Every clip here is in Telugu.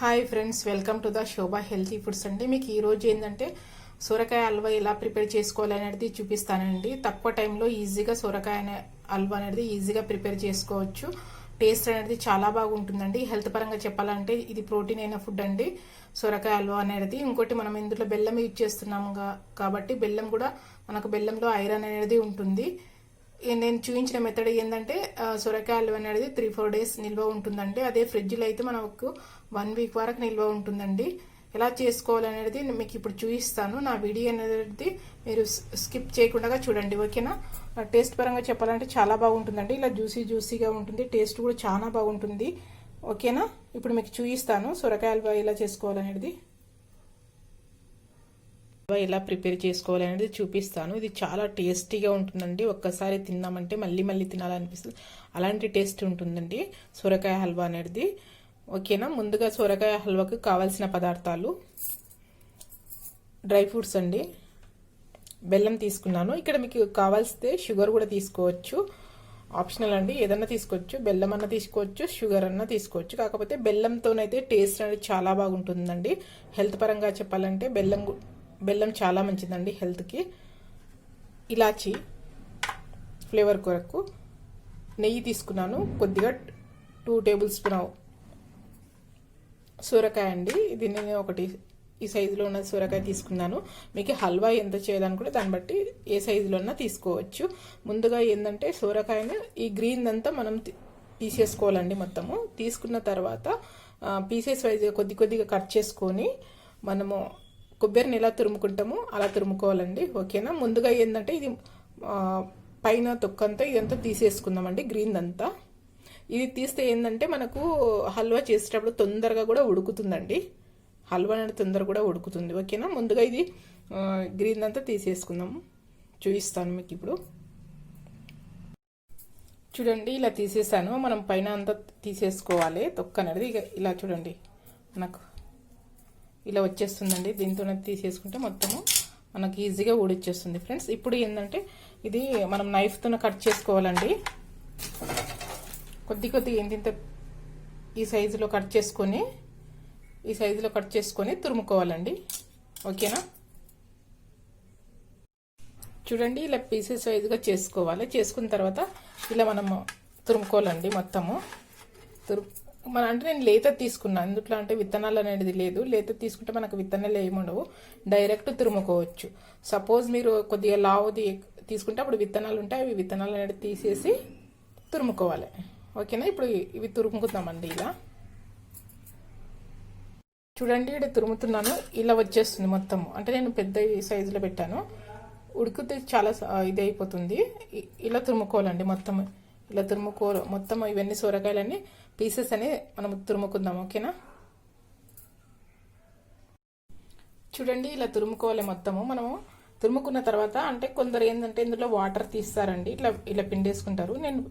Hi friends, welcome to the Shobha healthy foods అండి. మీకు ఈరోజు ఏంటంటే సొరకాయ హల్వా ఎలా ప్రిపేర్ చేసుకోవాలనేది చూపిస్తానండి. తక్కువ టైంలో ఈజీగా సొరకాయ హల్వా అనేది ఈజీగా ప్రిపేర్ చేసుకోవచ్చు. టేస్ట్ అనేది చాలా బాగుంటుందండి. హెల్త్ పరంగా చెప్పాలంటే ఇది ప్రోటీన్ అయిన ఫుడ్ అండి సొరకాయ హల్వా అనేది. ఇంకోటి మనం ఇందులో బెల్లం యూజ్ చేస్తున్నాము కాబట్టి బెల్లం కూడా మనకు బెల్లంలో ఐరన్ అనేది ఉంటుంది. నేను చూపించిన మెథడ్ ఏంటంటే సొరకాయ హల్వా అనేది 3-4 డేస్ నిల్వ ఉంటుందండి. అదే ఫ్రిడ్జ్లో అయితే మనకు 1 వీక్ వరకు నిల్వ ఉంటుందండి. ఎలా చేసుకోవాలనేది మీకు ఇప్పుడు చూపిస్తాను. నా వీడియో అనేది మీరు స్కిప్ చేయకుండా చూడండి, ఓకేనా. టేస్ట్ పరంగా చెప్పాలంటే చాలా బాగుంటుందండి. ఇలా జ్యూసీగా ఉంటుంది, టేస్ట్ కూడా చాలా బాగుంటుంది, ఓకేనా. ఇప్పుడు మీకు చూపిస్తాను సొరకాయ హల్వా ఎలా చేసుకోవాలనేది, ఎలా ప్రిపేర్ చేసుకోవాలనేది చూపిస్తాను. ఇది చాలా టేస్టీగా ఉంటుందండి. ఒక్కసారి తిన్నామంటే మళ్ళీ మళ్ళీ తినాలనిపిస్తుంది, అలాంటి టేస్ట్ ఉంటుందండి సొరకాయ హల్వా అనేది, ఓకేనా. ముందుగా సొరకాయ హల్వాకు కావాల్సిన పదార్థాలు: డ్రై ఫ్రూట్స్ అండి, బెల్లం తీసుకున్నాను. ఇక్కడ మీకు కావాల్సితే షుగర్ కూడా తీసుకోవచ్చు, ఆప్షనల్ అండి, ఏదన్నా తీసుకోవచ్చు. బెల్లం అన్న తీసుకోవచ్చు, షుగర్ అన్న తీసుకోవచ్చు. కాకపోతే బెల్లంతోనైతే టేస్ట్ అనేది చాలా బాగుంటుందండి. హెల్త్ పరంగా చెప్పాలంటే బెల్లం చాలా మంచిదండి హెల్త్కి. ఇలాచి ఫ్లేవర్ కొరకు, నెయ్యి తీసుకున్నాను కొద్దిగా, 2 టేబుల్ స్పూన్ సొరకాయ అండి. ఇది నేను ఒకటి ఈ సైజులో ఉన్న సొరకాయ తీసుకున్నాను. మీకు హల్వా ఎంత చేయాలనుకుంటే దాన్ని బట్టి ఏ సైజులో ఉన్నా తీసుకోవచ్చు. ముందుగా ఏంటంటే సొరకాయను ఈ గ్రీన్ అంతా మనం తీసేసుకోవాలండి. మొత్తము తీసుకున్న తర్వాత పీసెస్ వైజ్గా కొద్దిగా కట్ చేసుకొని మనము కొబ్బరిని ఎలా తురుముకుంటామో అలా తురుముకోవాలండి, ఓకేనా. ముందుగా ఏంటంటే ఇది పైన తొక్కంతా ఇదంతా తీసేసుకుందామండి, గ్రీన్ అంతా. ఇది తీస్తే ఏంటంటే మనకు హల్వా చేసేటప్పుడు తొందరగా కూడా ఉడుకుతుందండి. హల్వా అనేది తొందరగా కూడా ఉడుకుతుంది, ఓకేనా. ముందుగా ఇది గ్రీన్ అంతా తీసేసుకుందాము, చూపిస్తాను మీకు ఇప్పుడు. చూడండి, ఇలా తీసేసాను. మనం పైన అంతా తీసేసుకోవాలి తొక్క అనేది. ఇలా చూడండి, మనకు ఇలా వచ్చేస్తుందండి. దీంతో తీసేసుకుంటే మొత్తము మనకి ఈజీగా ఊడిచ్చేస్తుంది ఫ్రెండ్స్. ఇప్పుడు ఏంటంటే ఇది మనం నైఫ్తో కట్ చేసుకోవాలండి. కొద్దిగా ఇంత ఈ సైజులో కట్ చేసుకొని తురుముకోవాలండి, ఓకేనా. చూడండి, ఇలా పీసెస్ వైజ్గా చేసుకోవాలి. చేసుకున్న తర్వాత ఇలా మనము తురుముకోవాలండి మొత్తము. అంటే నేను లేత తీసుకున్నాను, ఎందుట్లో అంటే విత్తనాలు అనేది లేదు. లేత తీసుకుంటే మనకు విత్తనాలు ఏముండవు, డైరెక్ట్ తురుముకోవచ్చు. సపోజ్ మీరు కొద్దిగా లావుది తీసుకుంటే అప్పుడు విత్తనాలు ఉంటాయి, అవి విత్తనాలు అనేది తీసేసి తురుముకోవాలి, ఓకేనా. ఇప్పుడు ఇవి తురుముకుందామండి. ఇలా చూడండి, ఇక్కడ తురుముతున్నాను, ఇలా వచ్చేస్తుంది మొత్తము. అంటే నేను పెద్ద సైజులో పెట్టాను, ఉడికితే చాలా ఇది అయిపోతుంది. ఇలా తురుముకోవాలండి మొత్తం. ఇలా మొత్తం ఇవన్నీ సొరకాయలన్నీ పీసెస్ అని మనం తురుముకుందాం, ఓకేనా. చూడండి, ఇలా తురుముకోవాలి మొత్తము. మనము తురుముకున్న తర్వాత అంటే కొందరు ఏంటంటే ఇందులో వాటర్ తీస్తారండి, ఇలా పిండేసుకుంటారు. నేను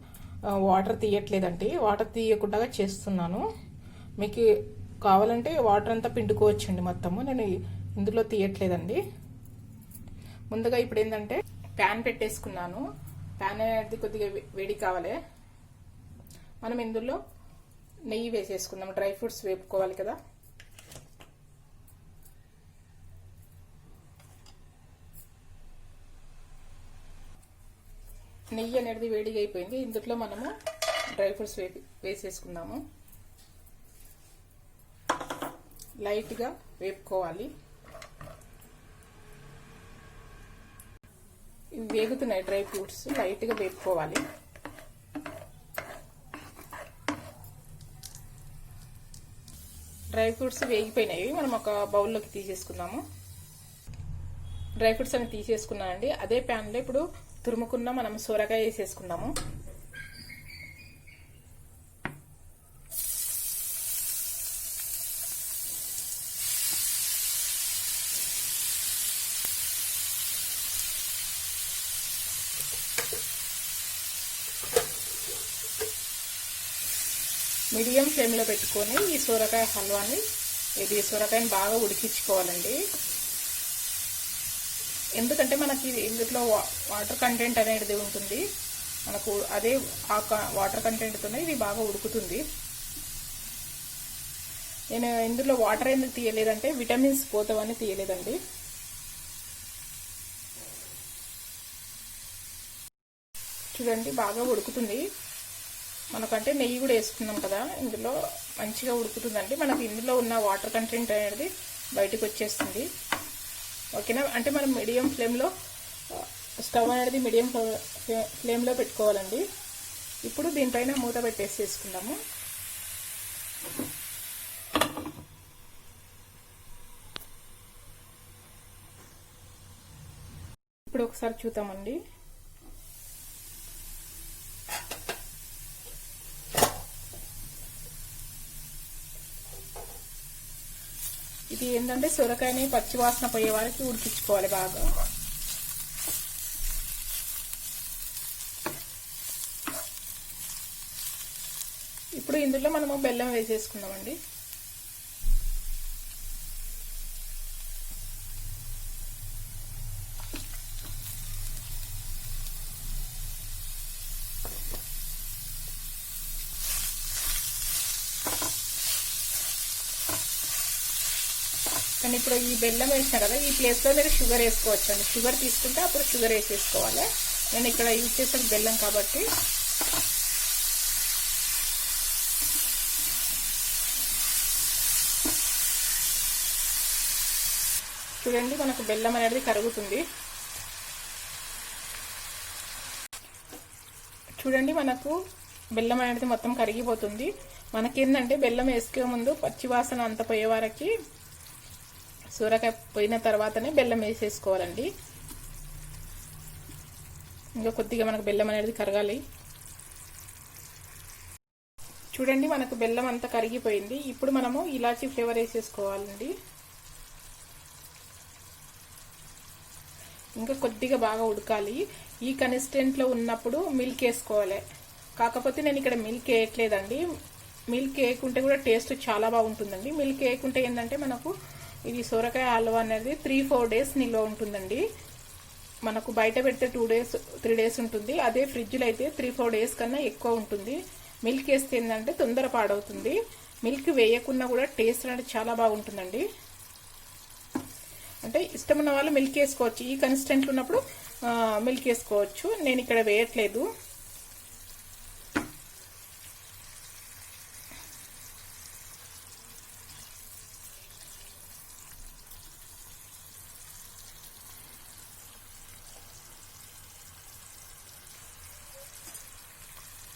వాటర్ తీయట్లేదండి, వాటర్ తీయకుండా చేస్తున్నాను. మీకు కావాలంటే వాటర్ అంతా పిండుకోవచ్చండి మొత్తము. నేను ఇందులో తీయట్లేదండి. ముందుగా ఇప్పుడు ఏంటంటే ప్యాన్ పెట్టేసుకున్నాను. ప్యాన్ అనేది కొద్దిగా వేడి కావాలి. మనం ఇందులో నెయ్యి వేసేసుకుందాం. డ్రై ఫ్రూట్స్ వేపుకోవాలి కదా. నెయ్యి అనేది వేడిగా అయిపోయింది. ఇందులో మనము డ్రై ఫ్రూట్స్ వేసేసుకుందాము. లైట్గా వేపుకోవాలి. ఇవి వేగుతున్నాయి, డ్రై ఫ్రూట్స్ లైట్గా వేపుకోవాలి. డ్రై ఫ్రూట్స్ వేగిపోయినాయి, మనం ఒక బౌల్లోకి తీసేసుకుందాము. డ్రై ఫ్రూట్స్ అని తీసేసుకున్నానండి. అదే ప్యాన్లో ఇప్పుడు తురుముకున్న మనం సొరకాయ వేసేసుకుందాము. మీడియం ఫ్లేమ్లో పెట్టుకొని ఈ సొరకాయ హల్వాని సొరకాయని బాగా ఉడికించుకోవాలండి. ఎందుకంటే మనకి ఇందులో వాటర్ కంటెంట్ అనేది ఉంటుంది, మనకు అదే వాటర్ కంటెంట్తోనే ఇది బాగా ఉడుకుతుంది. నేను ఇందులో వాటర్ ఎందుకు తీయలేదంటే విటమిన్స్ పోతావని తీయలేదండి. చూడండి బాగా ఉడుకుతుంది. మనకంటే నెయ్యి కూడా వేసుకున్నాం కదా, ఇందులో మంచిగా ఉడుకుతుందండి. మనకు ఇందులో ఉన్న వాటర్ కంటెంట్ అనేది బయటకు వచ్చేస్తుంది. ఓకేనా. అంటే మనం మీడియం ఫ్లేమ్లో స్టవ్ అనేది మీడియం ఫ్లేమ్లో పెట్టుకోవాలండి. ఇప్పుడు దీనిపైన మూత పెట్టేసేసుకుందాము. ఇప్పుడు ఒకసారి చూద్దామండి. ఇది ఏంటంటే సొరకాయని పచ్చివాసన పోయే వరకు ఉడికించుకోవాలి బాగా. ఇప్పుడు ఇందులో మనము బెల్లం వేసేసుకుందామండి. కానీ ఇప్పుడు ఈ బెల్లం వేసినా కదా, ఈ ప్లేస్లో మీరు షుగర్ వేసుకోవచ్చు అండి. షుగర్ తీసుకుంటే అప్పుడు షుగర్ వేసేసుకోవాలి. నేను ఇక్కడ యూజ్ చేసేది బెల్లం కాబట్టి చూడండి మనకు బెల్లం అనేది కరుగుతుంది. చూడండి మనకు బెల్లం అనేది మొత్తం కరిగిపోతుంది. మనకేందంటే బెల్లం వేసుకే ముందు పచ్చివాసన అంత పోయే వరకు, సూరకాయ పోయిన తర్వాతనే బెల్లం వేసేసుకోవాలండి. ఇంకా కొద్దిగా మనకు బెల్లం అనేది కరగాలి. చూడండి మనకు బెల్లం అంతా కరిగిపోయింది. ఇప్పుడు మనము ఇలాచీ ఫ్లేవర్ వేసేసుకోవాలండి. ఇంకా కొద్దిగా బాగా ఉడకాలి. ఈ కన్సిస్టెంట్లో ఉన్నప్పుడు మిల్క్ వేసుకోవాలి. కాకపోతే నేను ఇక్కడ మిల్క్ వేయట్లేదండి. మిల్క్ వేయకుంటే కూడా టేస్ట్ చాలా బాగుంటుందండి. మిల్క్ వేయకుంటే ఏంటంటే మనకు ఇది సొరకాయ హల్వా అనేది 3-4 డేస్ నిల్వ ఉంటుందండి. మనకు బయట పెడితే 2 డేస్ 3 డేస్ ఉంటుంది. అదే ఫ్రిడ్జ్లో అయితే 3-4 డేస్ కన్నా ఎక్కువ ఉంటుంది. మిల్క్ వేస్తే ఏంటంటే తొందర పాడవుతుంది. మిల్క్ వేయకున్నా కూడా టేస్ట్ అనేది చాలా బాగుంటుందండి. అంటే ఇష్టమున్న వాళ్ళు మిల్క్ వేసుకోవచ్చు. ఈ కన్సిస్టెంట్లో ఉన్నప్పుడు మిల్క్ వేసుకోవచ్చు. నేను ఇక్కడ వేయట్లేదు.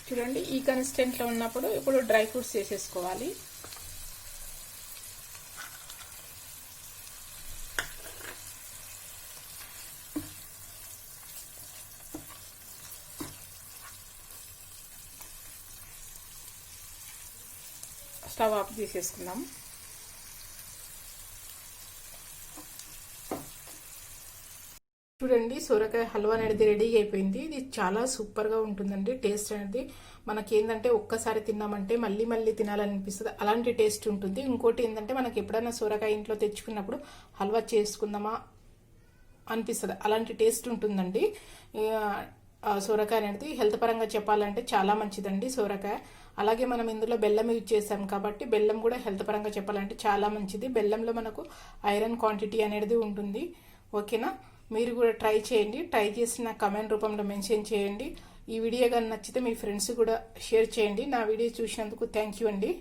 చూడండి ఈ కన్సిస్టెంట్లో ఉన్నప్పుడు ఇప్పుడు డ్రై ఫ్రూట్స్ వేసేసుకోవాలి. స్టవ్ ఆఫ్ చేసేసుకుందాం. చూడండి సొరకాయ హల్వా అనేది రెడీ అయిపోయింది. ఇది చాలా సూపర్గా ఉంటుందండి. టేస్ట్ అనేది మనకి ఏంటంటే ఒక్కసారి తిన్నామంటే మళ్ళీ మళ్ళీ తినాలనిపిస్తుంది, అలాంటి టేస్ట్ ఉంటుంది. ఇంకోటి ఏంటంటే మనకి ఎప్పుడైనా సొరకాయ ఇంట్లో తెచ్చుకున్నప్పుడు హల్వా చేసుకుందామా అనిపిస్తుంది, అలాంటి టేస్ట్ ఉంటుందండి. సొరకాయ అనేది హెల్త్ పరంగా చెప్పాలంటే చాలా మంచిదండి సొరకాయ. అలాగే మనం ఇందులో బెల్లం యూజ్ చేసాం కాబట్టి బెల్లం కూడా హెల్త్ పరంగా చెప్పాలంటే చాలా మంచిది. బెల్లంలో మనకు ఐరన్ క్వాంటిటీ అనేది ఉంటుంది. ఓకేనా. మీరు కూడా ట్రై చేయండి. ట్రై చేసి నా కమెంట్ రూపంలో మెన్షన్ చేయండి. ఈ వీడియో కానీ నచ్చితే మీ ఫ్రెండ్స్ కూడా షేర్ చేయండి. నా వీడియో చూసినందుకు థ్యాంక్ యూ అండి.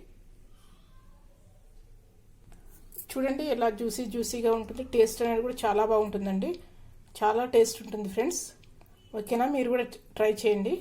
చూడండి ఎలా జ్యూసీగా ఉంటుంది. టేస్ట్ అనేది కూడా చాలా బాగుంటుందండి. చాలా టేస్ట్ ఉంటుంది ఫ్రెండ్స్. ఓకేనా. మీరు కూడా ట్రై చేయండి.